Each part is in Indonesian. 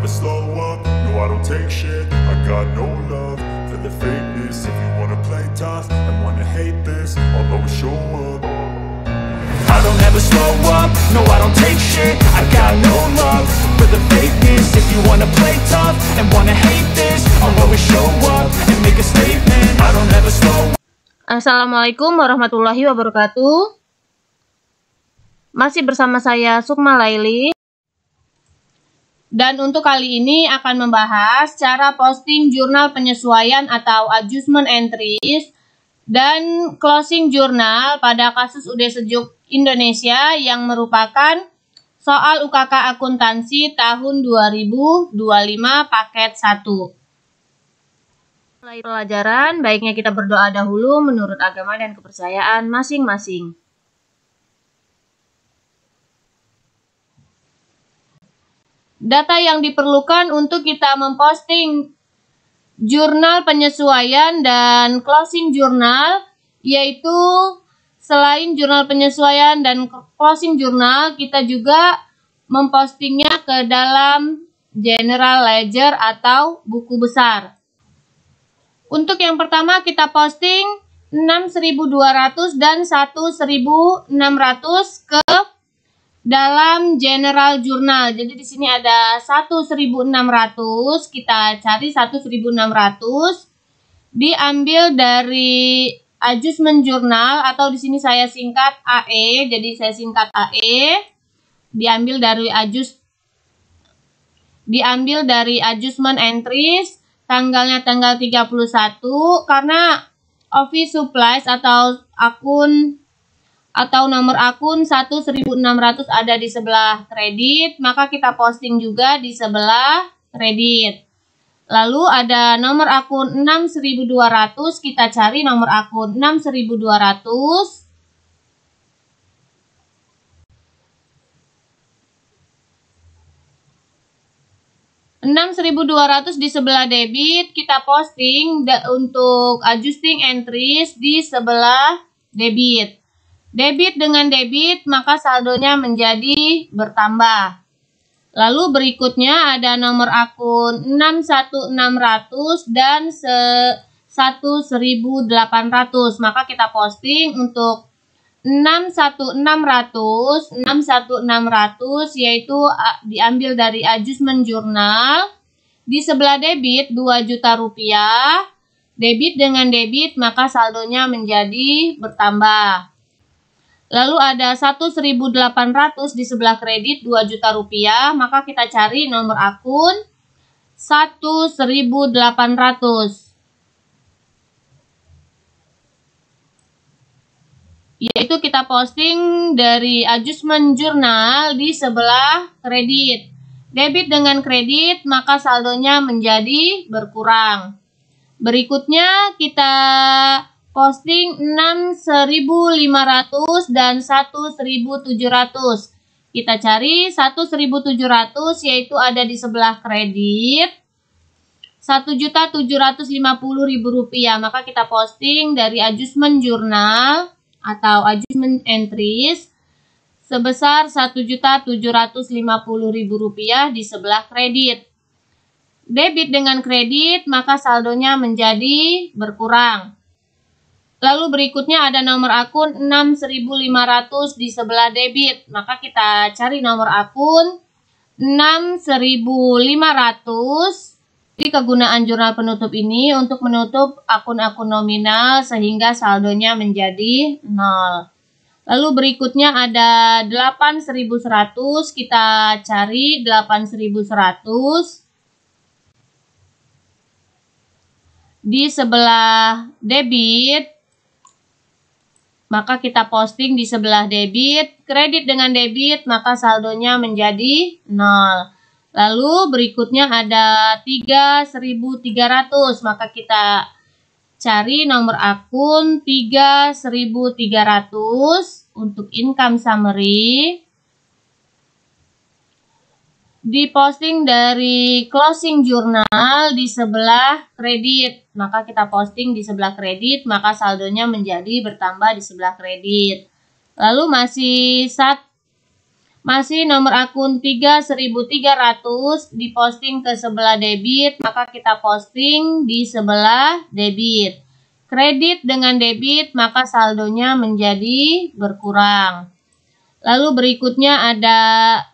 never slow up, no I don't take shit. I got no love for the fakeness. If you wanna play tough and wanna hate this, I'll always show up. I don't ever slow up, no I don't take shit. I got no love for the fakeness. If you wanna play tough and wanna hate this, I'll always show up and make a statement. I don't ever slow up. Assalamualaikum warahmatullahi wabarakatuh. Masih bersama saya Sukma Laili. Dan untuk kali ini akan membahas cara posting jurnal penyesuaian atau adjustment entries dan closing jurnal pada kasus UD Sejuk Indonesia yang merupakan soal UKK akuntansi tahun 2025 paket 1. Mulai pelajaran, baiknya kita berdoa dahulu menurut agama dan kepercayaan masing-masing. Data yang diperlukan untuk kita memposting jurnal penyesuaian dan closing jurnal, yaitu selain jurnal penyesuaian dan closing jurnal, kita juga mempostingnya ke dalam general ledger atau buku besar. Untuk yang pertama kita posting 6.200 dan 1.600 ke dalam general jurnal. Jadi di sini ada 1.600, kita cari 1.600 diambil dari adjustment jurnal atau di sini saya singkat AE. Jadi saya singkat AE, diambil dari adjustment entries, tanggalnya tanggal 31 karena office supplies atau nomor akun 1.600 ada di sebelah kredit, maka kita posting juga di sebelah kredit. Lalu ada nomor akun 6.200, kita cari nomor akun 6.200. di sebelah debit, kita posting untuk adjusting entries di sebelah debit. Debit dengan debit, maka saldonya menjadi bertambah. Lalu berikutnya ada nomor akun 6.600 dan 1.800. Maka kita posting untuk 6.600 yaitu diambil dari adjustment jurnal. Di sebelah debit 2 juta rupiah. Debit dengan debit, maka saldonya menjadi bertambah. Lalu ada 1.800 di sebelah kredit 2 juta rupiah, maka kita cari nomor akun 1.800. Yaitu kita posting dari adjustment jurnal di sebelah kredit. Debit dengan kredit, maka saldonya menjadi berkurang. Berikutnya kita posting 6.500 dan 1.700. Kita cari 1.700 yaitu ada di sebelah kredit 1.750.000 rupiah. Maka kita posting dari adjustment jurnal atau adjustment entries sebesar 1.750.000 rupiah di sebelah kredit. Debit dengan kredit, maka saldonya menjadi berkurang. Lalu berikutnya ada nomor akun 6.500 di sebelah debit. Maka kita cari nomor akun 6.500 di kegunaan jurnal penutup ini untuk menutup akun-akun nominal sehingga saldonya menjadi 0. Lalu berikutnya ada 8.100, kita cari 8.100 di sebelah debit. Maka kita posting di sebelah debit, kredit dengan debit, maka saldonya menjadi 0. Lalu berikutnya ada 3.300, maka kita cari nomor akun 3.300 untuk income summary. Diposting dari closing jurnal di sebelah kredit, maka kita posting di sebelah kredit, maka saldonya menjadi bertambah di sebelah kredit. Lalu Masih nomor akun 3.300 diposting ke sebelah debit, maka kita posting di sebelah debit. Kredit dengan debit, maka saldonya menjadi berkurang. Lalu berikutnya ada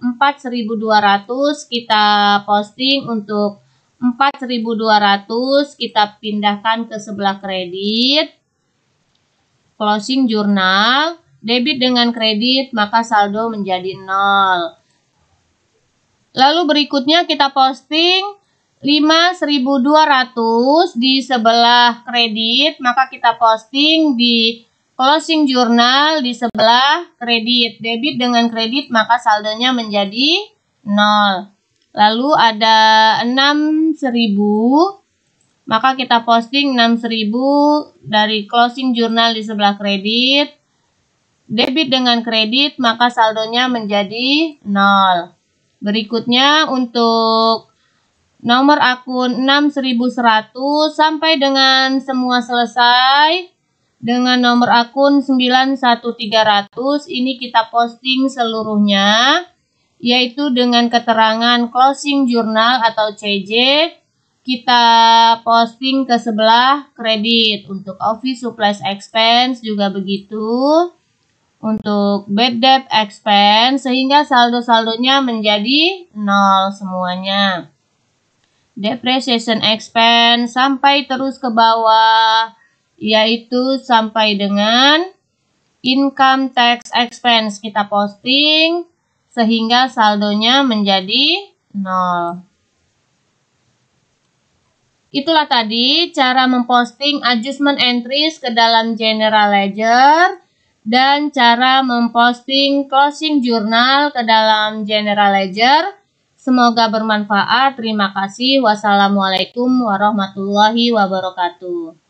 4.200, kita posting untuk 4.200, kita pindahkan ke sebelah kredit. Closing jurnal. Debit dengan kredit, maka saldo menjadi 0. Lalu berikutnya kita posting 5.200 di sebelah kredit, maka kita posting di closing jurnal di sebelah kredit. Debit dengan kredit, maka saldonya menjadi 0. Lalu ada 6.000, maka kita posting 6.000 dari closing jurnal di sebelah kredit. Debit dengan kredit, maka saldonya menjadi 0. Berikutnya untuk nomor akun 6.100 sampai dengan semua selesai. Dengan nomor akun 9.1300 ini kita posting seluruhnya, yaitu dengan keterangan closing jurnal atau CJ. Kita posting ke sebelah kredit. Untuk office supplies expense juga begitu. Untuk bad debt expense, sehingga saldo-saldonya menjadi 0 semuanya. Depreciation expense sampai terus ke bawah, yaitu sampai dengan income tax expense kita posting, sehingga saldonya menjadi 0. Itulah tadi cara memposting adjustment entries ke dalam general ledger dan cara memposting closing jurnal ke dalam general ledger. Semoga bermanfaat. Terima kasih. Wassalamualaikum warahmatullahi wabarakatuh.